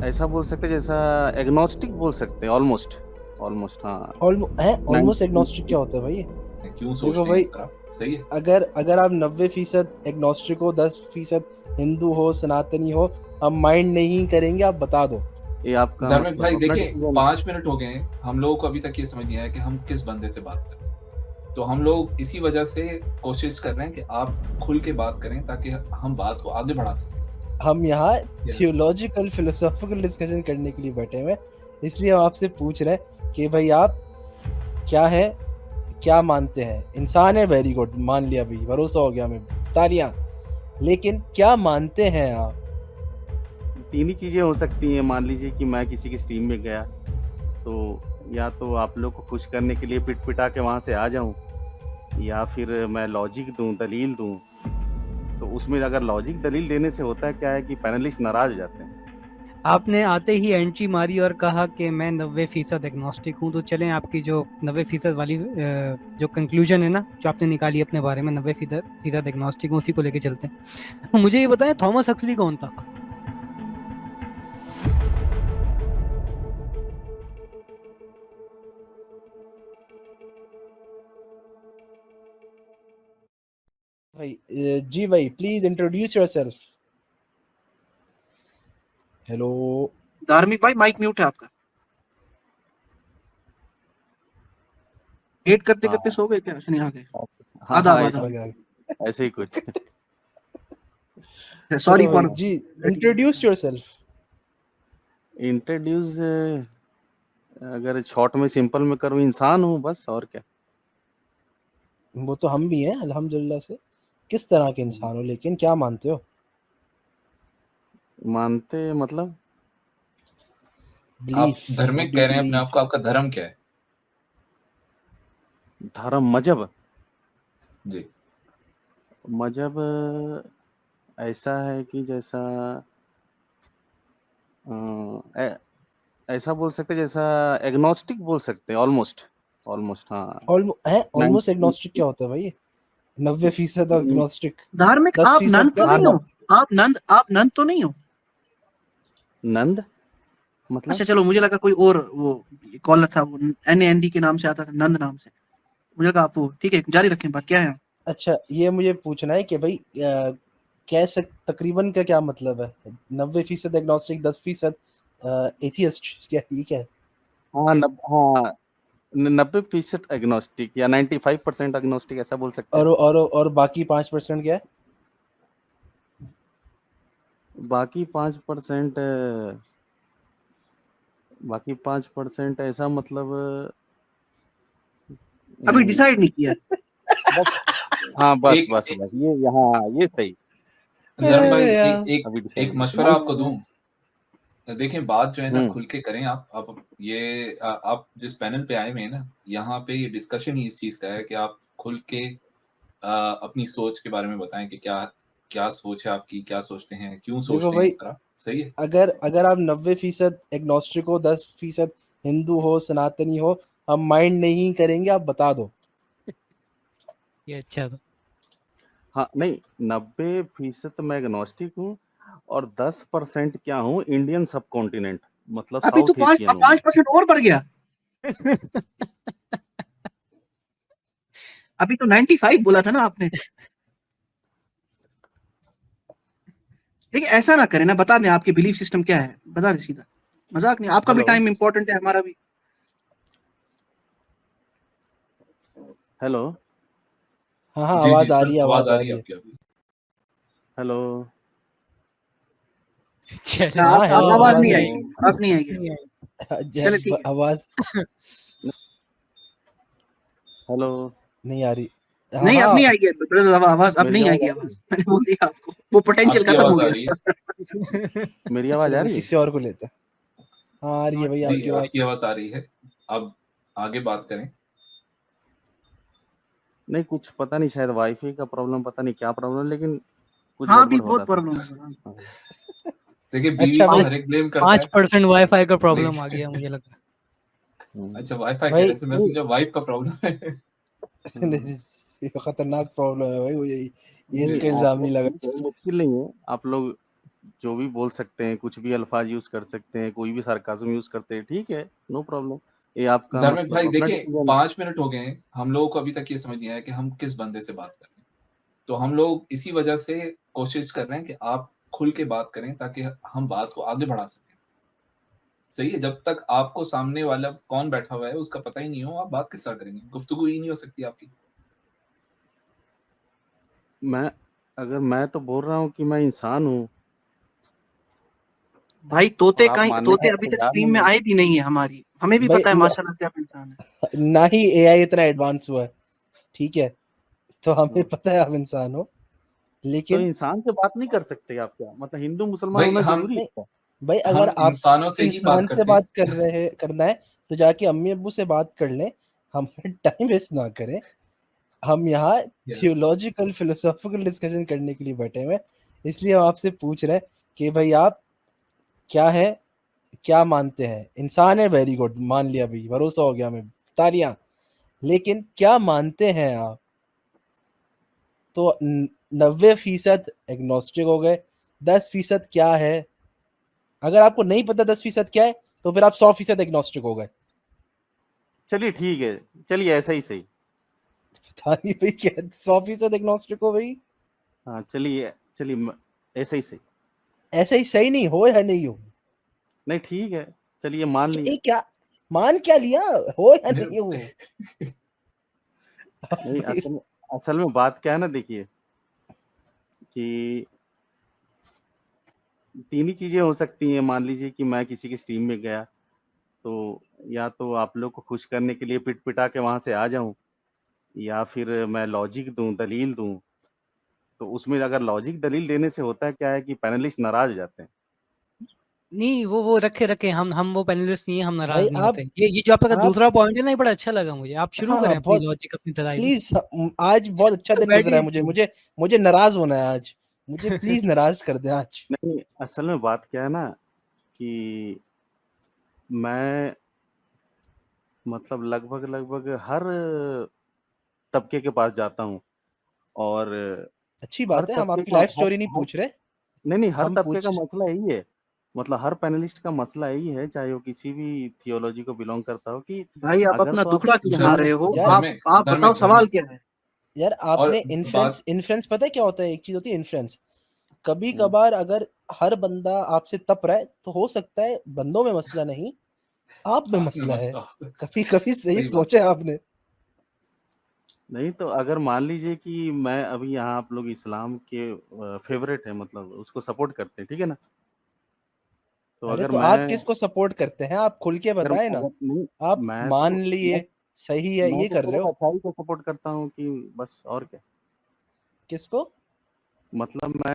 ऐसा बोल सकते हैं जैसा एग्नोस्टिक बोल सकते हैं, ऑलमोस्ट। ऑलमोस्ट हाँ। ऑलमोस्ट एग्नोस्टिक क्या होता है भाई? क्यों देखो सोचते हैं भाई, इस तरह? सही है। अगर आप 90% एग्नोस्टिक हो, 10% हिंदू हो, सनातनी हो, हम माइंड नहीं करेंगे, आप बता दो। ये आपका धर्मेंद्र मतलब भाई अपना देखिए, डिसीजन है। 5 मिनट हो गए हैं, हम लोगों को अभी तक ये समझ नहीं आया कि हम किस बंदे से बात कर रहे हैं। तो हम लोग इसी वजह से कोशिश कर रहे हैं कि आप खुल के बात करें ताकि हम बात को आगे बढ़ा सकें। हम यहाँ Yeah. थियोलॉजिकल फिलोसॉफिकल डिस्कशन करने के लिए बैठे हुए हैं, इसलिए हम आपसे पूछ रहे हैं कि भाई आप क्या है, क्या मानते हैं? इंसान है, वेरी गुड, मान लिया भाई, भरोसा हो गया हमें, तालियां। लेकिन क्या मानते हैं आप? 3 ही चीज़ें हो सकती हैं। मान लीजिए कि मैं किसी की स्ट्रीम में गया, तो या तो आप लोग को खुश करने के लिए पिट-पिटा के वहाँ से आ जाऊँ, या फिर मैं लॉजिक दूँ, दलील दूँ। तो उसमें अगर लॉजिक दलील देने से होता है क्या है कि पैनलिस्ट नाराज़ हो जाते हैं। आपने आते ही एंट्री मारी और कहा कि मैं 90% एग्नोस्टिक हूँ, तो चलें आपकी जो 90% वाली जो कंक्लूजन है ना, जो आपने निकाली अपने बारे में 90% एग्नोस्टिक हूँ, उसी को लेके चलते हैं। तो मुझे ये बताएं, थॉमस हक्सली कौन था? भाई जी भाई, प्लीज इंट्रोड्यूस योरसेल्फ। हेलो धार्मिक भाई, माइक म्यूट है आपका। वेट करते करते सो गए क्या? नहीं, आ गए। हाँ आधा हाँ, आधा। ऐसे ही कुछ। सॉरी चलो फॉर भाई जी, इंट्रोड्यूस योरसेल्फ। इंट्रोड्यूस अगर शॉर्ट में सिंपल में करूँ, इंसान हूँ बस, और क्या। वो तो हम भी हैं अल्हम्दुलिल्लाह से। किस तरह के इंसान हो, लेकिन क्या मानते हो? मानते मतलब आप बिलीफ, धर्मिक कह रहे हैं अपने आप को, आपका धर्म क्या है? धर्म, मजहब। जी। मजहब ऐसा है कि जैसा ऐसा बोल सकते हैं जैसा एग्नोस्टिक बोल सकते हैं, ऑलमोस्ट। ऑलमोस्ट हाँ। ऑलमोस्ट एग्नोस्टिक क्या होता है भाई? 90% एग्नोस्टिक। धार्मिक, आप 10% नंद तो क्या? नहीं हो? आप नंद तो नहीं हो? नंद मतलब? अच्छा चलो, मुझे लगा कोई और वो कॉलर था, वो NAND के नाम से आता था, नंद नाम से। मुझे लगा आप वो। ठीक है, जारी रखें, बात क्या है? अच्छा, ये मुझे पूछना है कि भाई कैसे, तकरीबन का क्या मतलब है? 90% एग्नोस्टिक, 10% एथियस्ट, क्या ये क्या है? हाँ, 90% एग्नोस्टिक या 95% एग्नोस्टिक, ऐसा बोल सकते हैं। और बाकी 5% क्या है? बाकी 5%, ऐसा मतलब अभी डिसाइड नहीं किया। बस। हाँ, बस एक बस बस, ये यहाँ ये सही। धर्म भाई, यार। अभी एक डिसाइड मशवरा आपको दूं। देखिए, बात जो है ना, हम्म। खुल के करें। आप ये आप जिस पैनल पे आए हुए हैं ना, यहाँ पे ये डिस्कशन ही इस चीज का है कि आप खुल के अपनी सोच के बारे में बताएं कि क्या क्या सोच है आपकी, क्या सोचते हैं, क्यों देखो सोचते हैं भाई, इस तरह। सही है। अगर आप 90% एग्नोस्टिक हो, 10% हिंदू हो, सनातनी हो, हम माइंड नहीं करेंगे, आप बता दो। ये अच्छा था। हाँ नहीं, 90% मैं एग्नोस्टिक हूँ, और 10% क्या हूँ, इंडियन सब कॉन्टिनेंट, मतलब अभी तो साउथ एशियन हूँ मैं। 5% और बढ़ गया। अभी तो 95 बोला था ना आपने। देखिए, ऐसा ना करें ना, बता दें आपके बिलीफ सिस्टम क्या है, बता दें सीधा। मजाक नहीं, आपका भी हेलो टाइम इंपॉर्टेंट है, हमारा भी। हेलो हाँ हाँ, जी जी आवाज आ सर, रही है, आवाज आवाज आ आ रही है रही है। आपकी अभी। हेलो चलो। हाँ, आप हेलो, आवाज आवाज नहीं आ आएगी, अब नहीं आएगी। नहीं आई। चलो ठीक है। आवाज हेलो, नहीं आ रही। हाँ नहीं, अब हाँ, नहीं आएगी ब्रदर, आवाज अब मेरी नहीं आवाज आएगी। आ रही आवाज मैंने बोल दिया आपको, वो पोटेंशियल आपकी खत्म हो आवाज आ रही है। गया। मेरी आवाज चलो आ भाई, रही है? किसी और को लेते हैं। हाँ, आ रही है भाई जी, आपकी आवाज। आपकी आवाज आ रही है। अब आगे बात करें। नहीं, कुछ पता नहीं, शायद वाईफाई का प्रॉब्लम, पता नहीं क्या प्रॉब्लम, लेकिन कुछ हाँ, अभी गड़बड़ हो बहुत रहा था। प्रॉब्लम है। हाँ। देखिए, बीवी अच्छा को भाई, हर एक ब्लेम करता है। 5% वाईफाई का प्रॉब्लम आ लेकिन गया, मुझे लग रहा अच्छा, वाईफाई कह भाई रहे थे, मैं समझा वाइफ का प्रॉब्लम है। हम्म, ये खतरनाक प्रॉब्लम है भाई, ये नहीं, इसका आप इल्जाम नहीं लोग लगा। कोई मुश्किल नहीं है। आप लोग जो भी बोल सकते हैं, कुछ भी अल्फाज यूज कर सकते हैं, कोई भी सार्काज्म यूज करते हैं, ठीक है, नो प्रॉब्लम। ये आपका धर्मेक मतलब भाई अपना देखिए डिसीजन है। 5 मिनट हो गए हैं, हम लोगों को अभी तक ये समझ नहीं आया कि हम किस बंदे से बात कर रहे हैं। तो हम लोग इसी वजह से कोशिश कर रहे हैं कि आप खुल के बात करें ताकि हम बात को आगे बढ़ा सकें। सही है, जब तक आपको सामने वाला कौन बैठा हुआ है उसका पता ही नहीं हो, आप बात किस तरह करेंगे? गुफ्तगू ही नहीं हो सकती आपकी। मैं तो बोल रहा हूँ कि मैं इंसान हूँ भाई और आप मानने तोते को अभी तक तैयार स्ट्रीम में नहीं आए भी नहीं है हमारी, हमें भी भाई पता है माशाल्लाह से आप इंसान है। ना ही एआई इतना एडवांस हुआ है, ठीक है, तो हमें हो। पता है आप इंसान हो, तो लेकिन इंसान से बात नहीं कर सकते आप क्या? मतलब हिंदू मुसलमान भाई होना हम जरूरी है नहीं क्या? भाई, अगर हम आप इंसानों से ही बात इंसान से करते बात हैं। करना है तो जाके अम्मी अब्बू से बात कर लें, हमारा टाइम वेस्ट ना करें। हम यहाँ Yeah. थियोलॉजिकल फिलोसॉफिकल डिस्कशन करने के लिए बैठे हुए हैं, इसलिए हम आपसे पूछ रहे हैं कि भाई आप क्या है, क्या मानते हैं? इंसान है, वेरी गुड, मान लिया भाई, भरोसा हो गया हमें, तालियां। लेकिन क्या मानते हैं आप? तो 90% एग्नोस्टिक हो गए, 10% क्या है? अगर आपको नहीं पता 10% क्या है, तो फिर आप 100% एग्नोस्टिक हो गए। चलिए ठीक है, चलिए ऐसा ही सही। पता नहीं भाई, क्या 100% एग्नोस्टिक हो भाई? हाँ चलिए चलिए ऐसा ही सही। ऐसे ही सही नहीं हो या नहीं हो? नहीं ठीक है, चलिए मान लिया। क्या मान क्या लिया, हो या नहीं हो? नहीं भाई, असल में बात क्या है ना, देखिए कि तीन ही चीजें हो सकती हैं। मान लीजिए कि मैं किसी की स्ट्रीम में गया, तो या तो आप लोग को खुश करने के लिए पिट पिटा के वहां से आ जाऊं, या फिर मैं लॉजिक दूं, दलील दूं। तो उसमें अगर लॉजिक दलील देने से होता है क्या है कि पैनलिस्ट नाराज हो जाते हैं। नहीं, वो रखे रखे, हम वो पैनलिस्ट नहीं है, हम भाई नाराज नहीं आप होते। ये जो आपका आप दूसरा पॉइंट है ना, ये बड़ा अच्छा लगा मुझे। आप शुरू हाँ हाँ, करें अपनी बहुत लॉजिक, अपनी दलाइल। प्लीज, आज बहुत अच्छा दिन गुजरा बैठिए। है, मुझे मुझे नाराज होना है आज, मुझे प्लीज नाराज कर दे आज। नहीं असल में बात क्या है ना कि मैं मतलब लगभग लगभग हर तबके के पास जाता हूँ, और अच्छी हर बात है, हम तबके आपकी का लाइफ हर स्टोरी नहीं हर पूछ रहे, नहीं हर हम तबके का पूछ मसला यही है। मतलब हर पैनलिस्ट का मसला यही है, चाहे वो किसी भी थियोलॉजी को बिलोंग करता हो, कि भाई आप अगर अपना तो आप दुखड़ा क्यों सुना इंसान रहे हो? यार आप बताओ सवाल क्या है? यार और आपने इन्फ्लुएंस बात इन्फ्लुएंस पता है क्या होता है? एक चीज होती है इन्फ्लुएंस, कभी हम्म, कभार अगर हर बंदा आपसे तप रहा है तो हो सकता है बंदों में मसला नहीं, आप में आपने मसला है। मसला होता है। कभी कभी सही सही बात। सोचा है आपने? नहीं तो अगर मान लीजिए कि मैं अभी यहाँ, आप लोग इस्लाम के फेवरेट है, मतलब उसको सपोर्ट करते हैं, ठीक है ना? तो अरे अगर तो आप मैं किसको सपोर्ट करते हैं? आप खुल के अगर बताए ना। अगर नहीं, आप मान मैं लिए सही है, मैं ये तो कर रहे सिर्फ हो। अच्छाई को सपोर्ट करता हूँ कि बस, और क्या। किसको? मतलब मैं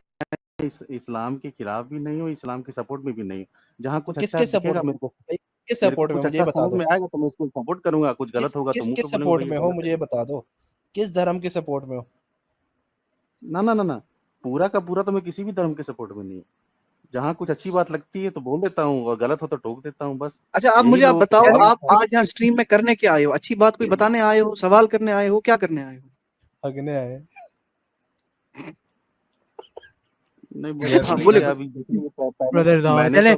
इस्लाम के खिलाफ भी नहीं हूँ, इस्लाम के सपोर्ट में भी नहीं हूँ। जहाँ तो कुछ अच्छा किसके सपोर्ट दिखेगा में मेरे को, भाई, किसके सपोर्ट में कुछ मुझे ये अच्छा बता समझ दो। में आएगा तो मैं उसको सपोर्ट करूंगा। कुछ गलत होगा तो मुंह पे किसके बोलूंगा सपोर्ट भाई ये में हो गलत है। मुझे ये बता दो, किस धर्म के सपोर्ट में हो? ना ना ना ना, पूरा का पूरा तो मैं किसी भी धर्म के सपोर्ट में नहीं हूँ। जहाँ कुछ अच्छी बात लगती है तो बोल देता हूँ, और गलत हो तो टोक देता हूँ, बस। अच्छा यही आप लोगों की बताओ, प्रॉब्लम आप है। आज यहाँ स्ट्रीम में करने क्या आए हो? अच्छी बात कोई बताने आए हो, सवाल करने आए हो, क्या करने आए हो? हगने आए। नहीं यार हाँ ठीक बोले है, नहीं, बोले। अभी देखिए पहले ब्रदर साहब, मैंने चले,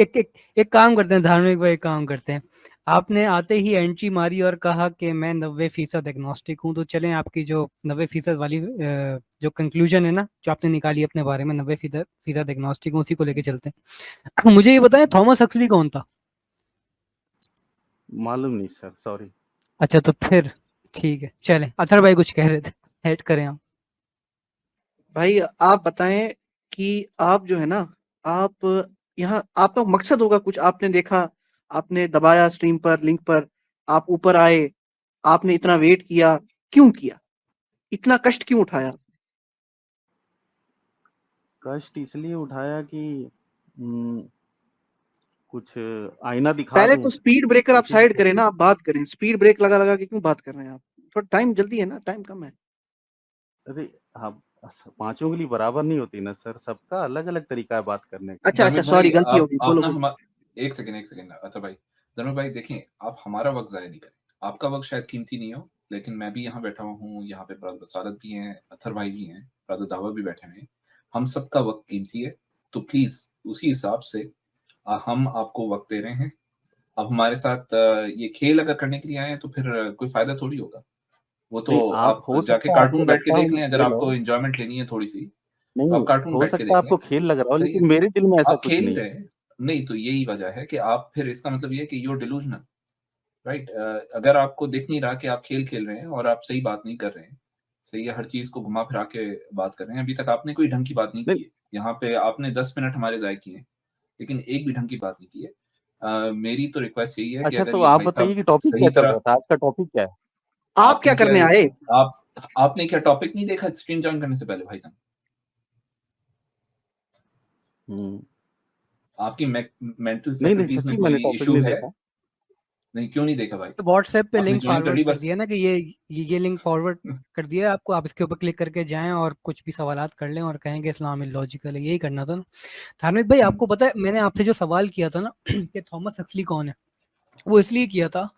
तो एक काम करते हैं धार्मिक भाई, एक काम करते हैं। आपने आते ही एंट्री मारी और कहा कि मैं 90% एग्नोस्टिक हूँ, तो चलें आपकी जो 90% वाली जो कंक्लूजन है ना, जो आपने निकाली अपने बारे में, 90% एग्नोस्टिक हूँ, उसी को लेके चलते हैं। मुझे ये बताएं, थॉमस हक्सली कौन था? मालूम नहीं सर, सॉरी। अच्छा, तो फिर ठीक है, चलें। अथर भाई कुछ कह रहे थे, ऐड करें आप। भाई आप बताएं कि आप जो है ना, आप यहाँ आपका मकसद होगा कुछ, आपने देखा, आपने दबाया स्ट्रीम पर, लिंक पर, आप ऊपर आए, आपने इतना वेट किया, क्यों किया? इतना कष्ट क्यों उठाया? कष्ट इसलिए उठाया कि हम्म, कुछ आईना दिखा पहले दूं, तो स्पीड ब्रेकर आप किसी साइड को। करें ना, आप बात करें। स्पीड ब्रेक लगा लगा के क्यों बात कर रहे हैं आप? थोड़ा टाइम जल्दी है ना, टाइम कम है। अरे हाँ, पांचों के लिए बराबर नहीं होती ना सर, सबका अलग अलग तरीका है बात करने का। अच्छा अच्छा, धर्मेक सॉरी, भाई गलती हो गई, आप बोलो ना बोलो। हम एक सेकंड अच्छा भाई। धर्मेक भाई देखें, आप हमारा वक्त जाया नहीं करें। आपका वक्त शायद कीमती नहीं हो, लेकिन मैं भी यहाँ बैठा हुआ हूँ, यहाँ पे ब्रदर सारद भी हैं, अथर भाई भी हैं, ब्रदर दावा भी बैठे हुए हैं। हम सबका वक्त कीमती है। तो प्लीज उसी हिसाब से हम आपको वक्त दे रहे हैं। अब हमारे साथ ये खेल अगर करने के लिए आए हैं तो फिर कोई फायदा थोड़ी होगा। वो तो नहीं, आप आप हो जाके सकता है कार्टून आपको बैठ के लगता हो देख ये लें, अगर खेल आपको है। एंजॉयमेंट लेनी है थोड़ी सी तो नहीं, आप कार्टून हो बैठ के सकता है देख लें। आपको खेल लग रहा हो, सही है, लेकिन मेरे दिल में ऐसा आप कुछ खेल ही नहीं रहे है। हैं। नहीं तो यही वजह है कि आप फिर इसका मतलब ये है कि यू आर डिलूजनल, राइट? अगर आपको दिख नहीं रहा कि आप खेल खेल रहे हैं और आप सही बात नहीं कर रहे हैं, सही है, हर चीज को घुमा फिरा के बात कर रहे हैं। अभी तक आपने कोई ढंग की बात नहीं नहीं, की है। यहाँ पे आपने 10 मिनट हमारे ज़ाय किए हैं, लेकिन एक भी ढंग की बात नहीं की है। मेरी तो रिक्वेस्ट यही है कि अच्छा अगर तो ये आप भाई बताइए साहब कि टॉपिक क्या सही चल तरह रहा था? आज का टॉपिक क्या है? आप क्या आपने क्या करने आए? आप आपने क्या टॉपिक नहीं देखा स्ट्रीम जॉइन करने से पहले भाईजान? हुँ। आपकी मेंटल नहीं, नहीं, फैकल्टीज में सच्ची मैंने कोई टॉपिक इश्यू नहीं है? देखा। नहीं, क्यों नहीं देखा भाई? व्हाट्सएप पे आपने लिंक जॉइन कर फॉरवर्ड ली कर बस। दिया ना कि ये लिंक फॉरवर्ड कर दिया है आपको, आप इसके ऊपर क्लिक करके जाएं और कुछ भी सवालात कर लें और कहें कि इस्लाम इलॉजिकल है। यही करना था ना। धार्मिक भाई, आपको पता है मैंने आपसे जो सवाल किया था ना कि थॉमस हक्सली कौन है, वो इसलिए किया था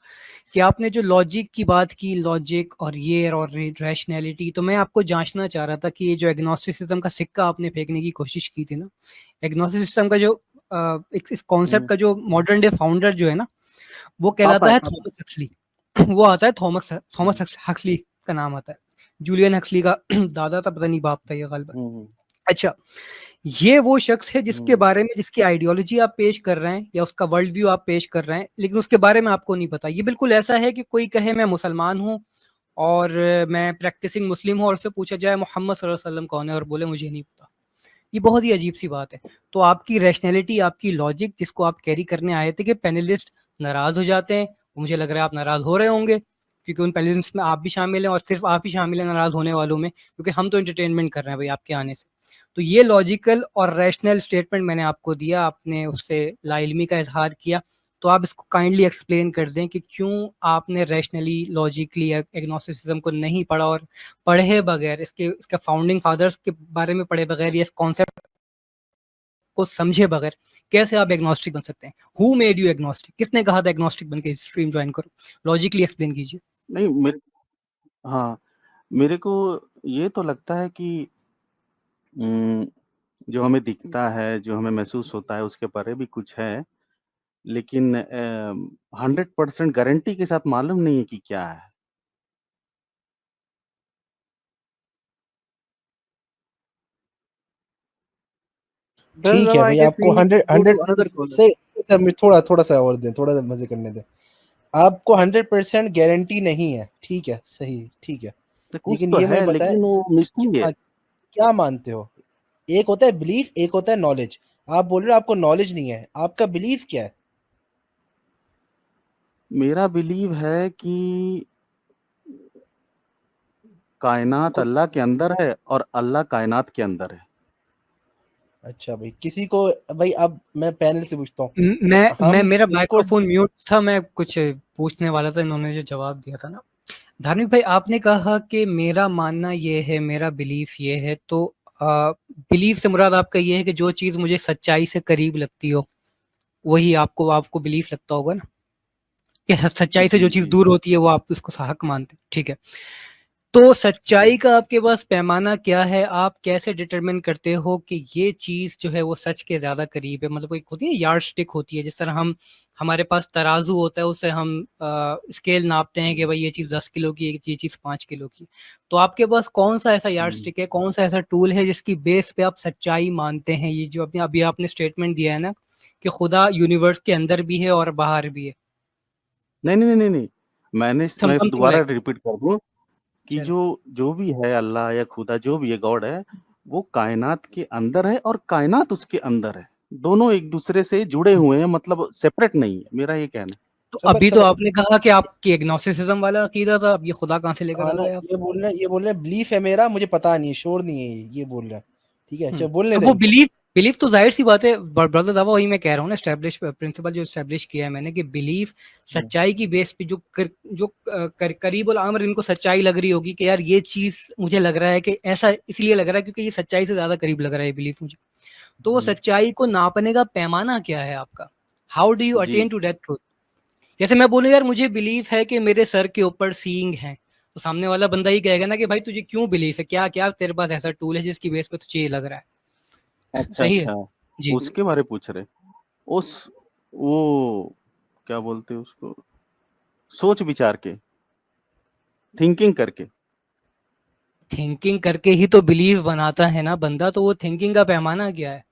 कि आपने जो लॉजिक की बात की, लॉजिक और ये और रैशनैलिटी, तो मैं आपको जांचना चाह रहा था कि ये जो एग्नोस्टिसिज्म का सिक्का आपने फेंकने की कोशिश की थी ना, एग्नोस्टिसिज्म का जो इस कॉन्सेप्ट हुँ, का जो मॉडर्न डे फाउंडर जो है ना, वो पापा कहलाता है है पापा। Thomas Huxley. वो आता है थॉमस हुँ, थॉमस हक्सली का नाम आता है। जूलियन हक्सली का दादा था, पता नहीं बाप था ये गलबन। हुँ, हुँ, अच्छा, ये वो शख्स है जिसके हुँ। बारे में, जिसकी आइडियोलॉजी आप पेश कर रहे हैं या उसका वर्ल्ड व्यू आप पेश कर रहे हैं, लेकिन उसके बारे में आपको नहीं पता। ये बिल्कुल ऐसा है कि कोई कहे मैं मुसलमान हूँ और मैं प्रैक्टिसिंग मुस्लिम हूँ, और उससे पूछा जाए मोहम्मद सल्लल्लाहु अलैहि वसल्लम कौन है और बोले मुझे नहीं पता। ये बहुत ही अजीब सी बात है। तो आपकी रैशनैलिटी, आपकी लॉजिक जिसको आप कैरी करने आए थे कि पैनलिस्ट नाराज हो जाते हैं, मुझे लग रहा है आप नाराज हो रहे होंगे क्योंकि उन पैनलिस्ट में आप भी शामिल हैं और सिर्फ आप ही शामिल हैं नाराज होने वालों में, क्योंकि हम तो एंटरटेनमेंट कर रहे हैं भाई आपके आने से। तो ये लॉजिकल और रैशनल स्टेटमेंट मैंने आपको दिया, आपने उससे लाइल्मी का इजहार किया। तो आप इसको काइंडली एक्सप्लेन कर दें कि क्यों आपने रैशनली, लॉजिकली एग्नोस्टिसिज्म को नहीं पढ़ा, और पढ़े बगैर, इसके फाउंडिंग फादर्स के बारे में पढ़े बगैर, ये इस कॉन्सेप्ट को समझे बगैर कैसे आप एग्नोस्टिक बन सकते हैं? Who made you agnostic? किसने कहा था एग्नोस्टिक बन के स्ट्रीम ज्वाइन करो? लॉजिकली एक्सप्लेन कीजिए। नहीं हाँ, मेरे को ये तो लगता है कि उम, जो हमें दिखता है, जो हमें महसूस होता है, उसके परे भी कुछ है। लेकिन 100% गारंटी के साथ मालूम नहीं है कि क्या है। ब्रदर ठीक है Dava, I भाई, guess we आपको need 100 to go 100 to another caller. से सर मैं थोड़ा-सा और दें, थोड़ा मज़े करने दें। आपको 100% गारंटी नहीं है, ठीक है, सही, ठीक है। तो कुछ लेकिन तो ये मुझे है, बताएं लेकिन वो कि मिस्ट्री है। क्या मानते हो? एक होता है बिलीफ, एक होता है नॉलेज। आप बोल रहे हो आपको नॉलेज नहीं है, आपका बिलीफ क्या है? मेरा बिलीव है कि कायनात खुद अल्लाह के अंदर है और अल्लाह कायनात के अंदर है। अच्छा भाई, किसी को भाई अब मैं पैनल से पूछता हूँ, मैं हम मेरा इसको माइक्रोफोन म्यूट था, मैं कुछ पूछने वाला था, इन्होंने जो जवाब दिया था ना। धार्मिक भाई, आपने कहा कि मेरा मानना ये है, मेरा बिलीफ ये है, तो बिलीफ से मुराद आपका ये है कि जो चीज़ मुझे सच्चाई से करीब लगती हो वही आपको आपको बिलीफ लगता होगा ना, कि सच्चाई से जी, जो चीज़ जी। दूर होती है वो आप उसको हक मानते हैं, ठीक है। तो सच्चाई का आपके पास पैमाना क्या है? आप कैसे डिटरमिन करते हो कि ये चीज़ जो है वो सच के ज़्यादा करीब है? मतलब एक होती है यार्डस्टिक होती है, जिस तरह हम, हमारे पास तराजू होता है, उससे हम स्केल नापते हैं कि भाई ये चीज़ 10 किलो की है, ये चीज़ 5 किलो की। तो आपके पास कौन-सा ऐसा हुँ। यार्डस्टिक है, कौन-सा ऐसा टूल है जिसकी बेस पे आप सच्चाई मानते हैं? ये जो अभी आपने स्टेटमेंट दिया है ना कि खुदा यूनिवर्स के अंदर भी है और बाहर भी है। नहीं, नहीं, नहीं, नहीं। मैं समथिंग दोबारा लाइक रिपीट कर दूँ कि चल जो जो भी है अल्लाह या खुदा जो भी है गॉड है, वो कायनात के अंदर है और कायनात उसके अंदर है। दोनों एक-दूसरे से जुड़े हुए हैं, मतलब सेपरेट नहीं है, मेरा ये कहना है। तो समझ अभी तो समझ आपने कहा कि आपकी एग्नोस्टिसिज्म वाला अकीदा था, अब ये खुदा कहाँ से लेकर हाँ आ ना, गए आप? ये बोल रहे हैं बिलीफ है मेरा, मुझे पता नहीं है, श्योर नहीं है ये बोल रहे हैं। ठीक है, चलो बोलने तो दें वो इनको। बिलीफ बिलीफ तो जाहिर सी बात है ब्रदर दावा, वही मैं कह रहा हूँ ना, एस्टैब्लिश प्रिंसिपल जो एस्टैब्लिश किया है मैंने, कि बिलीफ हुँ, सच्चाई की बेस पे करीबुल आमर इनको सच्चाई लग रही होगी कि यार ये चीज मुझे लग रहा है कि ऐसा इसलिए लग रहा है क्योंकि ये सच्चाई से ज्यादा करीब लग रहा है बिलीफ मुझे। तो वो हुँ, सच्चाई को नापने का पैमाना क्या है आपका? हाउ डू यू जी। Attain to that truth? जैसे मैं बोलूँ यार मुझे बिलीफ है कि मेरे सर के ऊपर सींग है, तो सामने वाला बंदा ही कहेगा ना कि भाई तुझे क्यों बिलीफ है, क्या क्या तेरे पास ऐसा टूल है जिसकी बेस पे तुझे ये लग रहा है? अच्छा, सही है। अच्छा। जी। उसके बारे में पूछ रहे? उस वो क्या बोलते हैं उसको? सोच विचार के, थिंकिंग करके। थिंकिंग करके ही तो बिलीव बनाता है ना बंदा, तो वो थिंकिंग का पैमाना क्या है?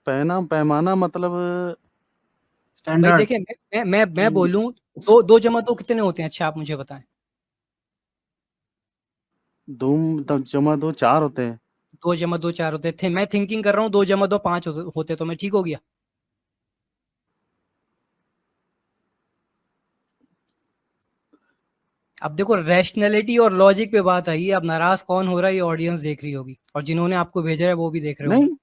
पैमाना मतलब भाई स्टैंडर्ड। देखिए, मैं कि बोलूं, स 2 जमा 2 कितने होते हैं? अच्छा आप मुझे बताएं। 2 जमा 2 4 होते हैं। 2 जमा 2 4 होते थे, मैं थिंकिंग कर रहा हूँ 2 जमा 2 5 होते, तो मैं ठीक हो गया? अब देखो, रैशनैलिटी और लॉजिक पे बात आई है, अब नाराज कौन हो रहा है ये ऑडियंस देख रही होगी, और जिन्होंने आपको भेजा है वो भी देख रहे नहीं, होंगे।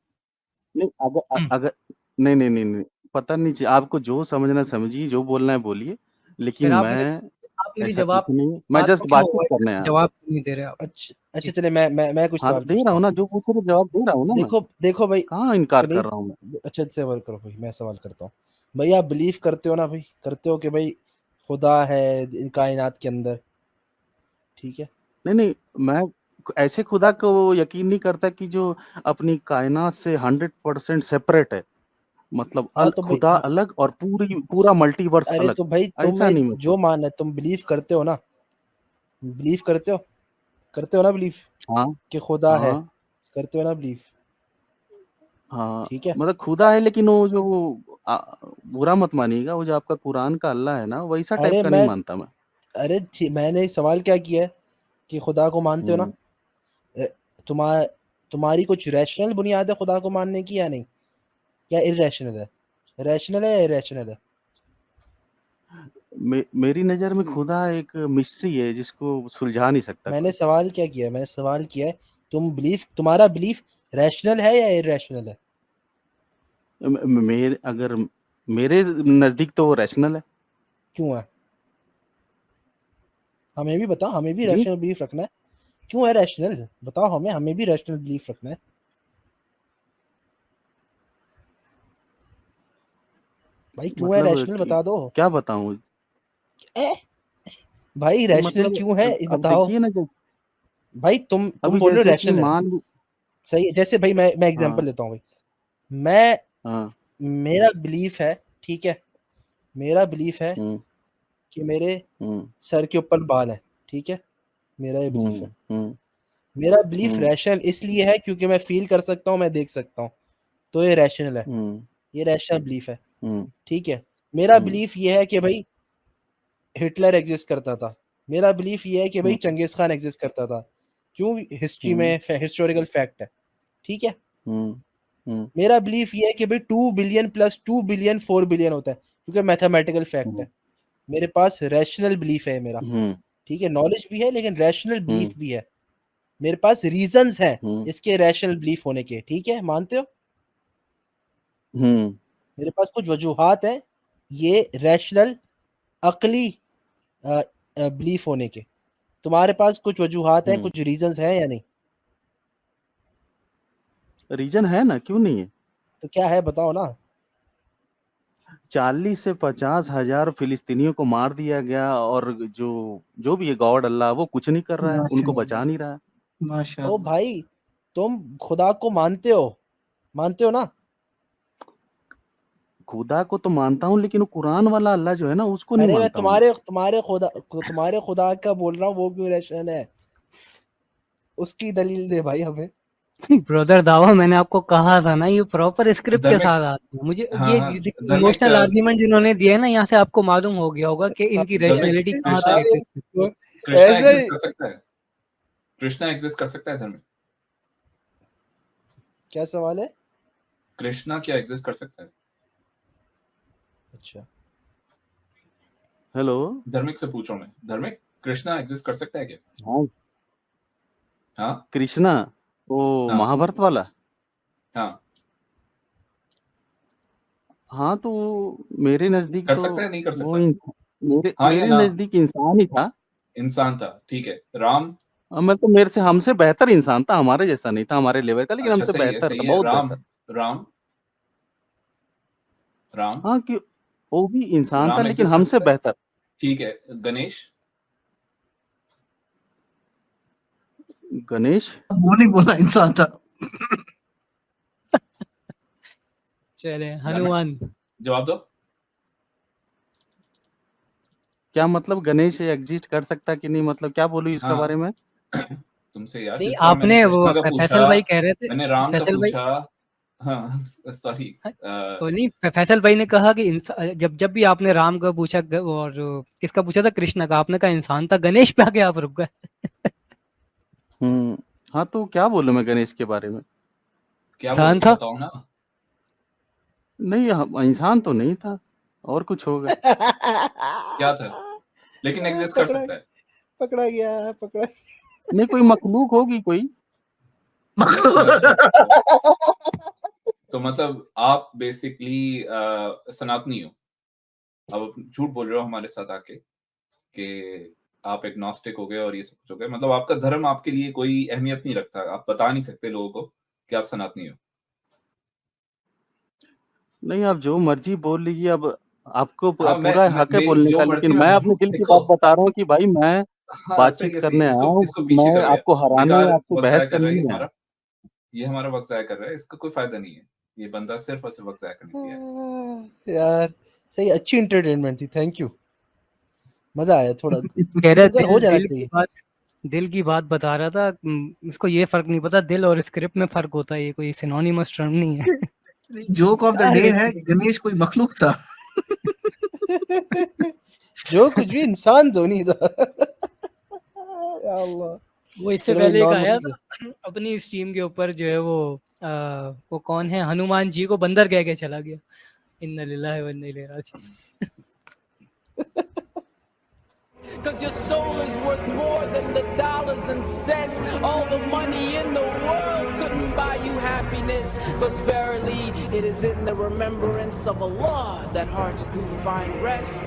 नहीं हम्म, अगर नहीं, नहीं, नहीं, नहीं, पता नहीं चाहिए आपको, जो समझना है समझिए, जो बोलना है बोलिए, लेकिन फिर मैं आप मेरी ऐसा जवाब कुछ नहीं है, मैं बात जस्ट को क्यों बातचीत अवॉइड कर करने रहे हैं? आया हूँ। जवाब क्यों नहीं दे रहे आप? अच्छा जी। चलिए, मैं कुछ हाँ, तो सवाल दे पूछता रहा हूँ हूँ। ना, जो पूछ रहे जवाब दे रहा हूँ ना मैं। देखो भाई, कहाँ इनकार नहीं, कर रहा हूँ मैं? अच्छा सवाल करो भाई, मैं सवाल करता हूँ। भाई आप बिलीव करते हो ना भाई, करते हो कि भाई खुदा है कायनात के अंदर, ठीक है? नहीं, नहीं, मैं ऐसे खुदा को यकीन नहीं करता कि जो अपनी कायनात से 100% सेपरेट है। मतलब हाँ तो भाई, खुदा अलग और पूरा मल्टीवर्स अरे अलग, तो भाई ऐसा तुम्हें नहीं मैं जो सोचता। मानना है तुम बिलीव करते हो ना, बिलीव करते हो ना बिलीव हाँ, कि खुदा है, हाँ, करते हो ना बिलीव? हाँ, ठीक है। मतलब खुदा है, लेकिन वो जो बुरा मत मानिएगा, वो जो आपका कुरान का अल्लाह है ना, वैसा टाइप अरे का नहीं मैं मानता मैं। अरे मैंने सवाल क्या किया है कि खुदा को मानते हो ना? हुँ, अ, तुम्हार तुम्हारी कुछ रैशनल बुनियाद है खुदा को मानने की या नहीं, या इरेशनल है? रैशनल है या इरेशनल है? मेरी नज़र में खुदा एक मिस्ट्री है जिसको सुलझा नहीं सकता मैंने कोई। सवाल क्या किया है? मैंने सवाल किया है, तुम्हारा बिलीफ रैशनल है या इरेशनल है? मेरे अगर मेरे नज़दीक तो वो रैशनल है। क्यों है? हमें भी बताओ, हमें भी जी? रैशनल बिलीफ रखना है। क्यों है रैशनल? बताओ हमें भी रैशनल बिलीफ रखना है। भाई क्यों है मतलब रैशनल, कि बता दो। क्या बताऊँ? ए भाई रैशनल मतलब क्यों है ये अब बताओ। देखिए ना, भाई तुम अभी बोल रहे हो जैसे कि रैशनल है, मान ली सही है। जैसे भाई मैं हाँ, एग्जांपल लेता हूँ भाई। मैं हाँ, मेरा बिलीफ है, ठीक है, मेरा बिलीफ है हुँ, कि मेरे हुँ, सर के ऊपर बाल है, ठीक है, मेरा ये बिलीफ है। हुँ, हुँ, मेरा बिलीफ हुँ, रैशनल इसलिए है क्योंकि मैं फील कर सकता हूँ, मैं देख सकता हूँ, तो ये रैशनल है, हुँ, ये रैशनल बिलीफ है, हुँ, ठीक है। मेरा हुँ, बिलीफ ये है कि भाई हिटलर एग्जिस्ट करता था। मेरा बिलीफ ये है कि भाई हुँ, चंगेज खान एग्जिस्ट करता था। क्यों? हिस्ट्री हुँ, में हिस्टोरिकल फैक्ट है, ठीक है। हुँ, हुँ, मेरा बिलीफ ये है कि भाई 2 बिलियन प्लस 2 बिलियन 4 बिलियन होता है, क्योंकि मैथमेटिकल फैक्ट हुँ, है। मेरे पास रैशनल बिलीफ है मेरा, हुँ, ठीक है, नॉलेज भी है लेकिन रैशनल हुँ, बिलीफ भी है। मेरे पास रीजंस हैं हुँ, इसके रैशनल बिलीफ होने के, ठीक है, मानते हो? हुँ, मेरे पास कुछ वजूहात हैं ये रैशनल अकली बिलीफ होने के। तुम्हारे पास कुछ वजूहात हैं, हुँ। कुछ रीजंस हैं या नहीं? रीज़न है ना, क्यों नहीं है? तो क्या है बताओ ना। 40 से 50 हज़ार फ़िलिस्तीनियों को मार दिया गया, और जो जो भी है गॉड अल्लाह, वो कुछ नहीं कर रहा है, उनको माशाअल्लाह, बचा नहीं रहा है। ओ माशाअल्लाह। भाई, तुम खुदा को मानते हो ना? खुदा को तो मानता हूँ, लेकिन वो कुरान वाला अल्लाह जो है ना, उसको नहीं अरे मैं मानता हूँ मैं। तुम्हारे खुदा का बोल रहा हूँ, वो क्यों रैशनल है? उसकी दलील दे भाई हमें। ब्रदर दावा, मैंने आपको कहा था ना, ये प्रॉपर स्क्रिप्ट के धर्मिक, साथ आते हैं। मुझे हाँ, ये हाँ, धर्मिक इमोशनल आर्ग्यूमेंट जिन्होंने दिया है ना, यहाँ से आपको मालूम हो गया होगा कि इनकी धर्मिक रैशनैलिटी कहाँ कृष्णा तक एग्जिस्ट करती है। कृष्णा ऐसे एग्जिस्ट ही कर सकता है? कृष्णा एग्जिस्ट कर सकता है धर्मिक? क्या सवाल है? कृष्णा क्या एग्जिस्ट कर सकता है? अच्छा, हेलो? धर्मिक से पूछ रहा हूँ मैं, धर्मिक, कृष्णा एग्जिस्ट कर सकता है क्या? हाँ, हाँ, कृष्णा, वो हाँ, महाभारत वाला? हाँ, हाँ, तो वो मेरे नज़दीक कर तो सकता है, नहीं कर वो सकता? मेरे हाँ या मेरे ना? नज़दीक इंसान ही था। इंसान था, ठीक है। राम? मतलब मेरे से हमसे बेहतर इंसान था, हमारे जैसा नहीं था, हमारे लेवल का, लेकिन अच्छा, हमसे बेहतर था, सही है। बहुत राम, बेहतर। राम, राम, हाँ, कि वो भी इंसान था, राम लेकिन एग्जिस्ट कर हमसे सकता है? बेहतर। ठीक है। गणेश? गणेश? वो नहीं बोला, इंसान था। चले हनुमान। जवाब दो। क्या मतलब गणेश एग्जिस्ट कर सकता कि नहीं, मतलब क्या बोलूँ इसके हाँ। बारे में? तुमसे यार, नहीं जिस तरह मैंने आपने वो कृष्णा का फैसल पूछा, भाई कह रहे थे, मैंने राम का फैसल भाई पूछा। हाँ, सॉरी। वो नहीं, फैसल भाई ने कहा कि जब जब भी आपने राम का पूछा और किसका पूछा था, कृष्णा का, आपने कहा इंसान था, गणेश पे आके आप रुक गए। हाँ तो क्या बोलूँ मैं गणेश के बारे में? क्या इंसान बोलूं, था। बताओ ना। नहीं, इंसान तो नहीं था, और कुछ होगा। क्या था? लेकिन एग्जिस्ट कर सकता है। पकड़ा गया, पकड़ा। नहीं, कोई मखलूक होगी कोई। अच्छा, तो मतलब आप बेसिकली सनातनी हो। अब झूठ बोल रहे हो हमारे साथ आके कि आप एग्नोस्टिक हो गए और ये सब कुछ हो गए, मतलब आपका धर्म आपके लिए कोई अहमियत नहीं रखता, आप बता नहीं सकते लोगों को कि आप सनातनी हो। नहीं, आप जो मर्जी बोल लीजिए, अब आपको हाँ, पूरा हक है मेरी बोलने जो का, मर्जी लेकिन मैं मैं बोलूं, अपने दिल की देखो। बात बता रहा हूँ कि भाई मैं हाँ, बातचीत सही है, सही करने है। आया इसको हूँ, इसको पीछे मैं करो यार। आपको हराने या बेकार आपसे वक्त बहस ज़ाया कर करने रहा है ये नहीं आया। हमारा। ये हमारा वक्त ज़ाया कर रहा है, इसका कोई फायदा नहीं है। ये बंदा सिर्फ और सिर्फ वक्त ज़ाया करने के लिए है। यार सही, अच्छी एंटरटेनमेंट थी, थैंक यू, मजा आया थोड़ा। कह रहे शुगर हो जाना चाहिए। दिल की बात बता रहा था। इसको ये फर्क नहीं पता, दिल और स्क्रिप्ट में फर्क होता है, ये कोई सिनोनिमस टर्म नहीं है। जोक ऑफ द डे है, गणेश कोई मखलूक था। जो कुछ भी इंसान तो नहीं था। या अल्लाह। वो इससे चलो भाई, पहले एक आया नॉर्मल था अपनी स्ट्रीम के ऊपर, जो है वो कौन है, हनुमान जी को बंदर कह के चला गया। इन्ना लिल्लाहि व इन्ना इलैहि राजिऊन। Cause your soul is worth more than the dollars and cents. All the money in the world couldn't buy you happiness. Cause verily it is in the remembrance of Allah that hearts do find rest.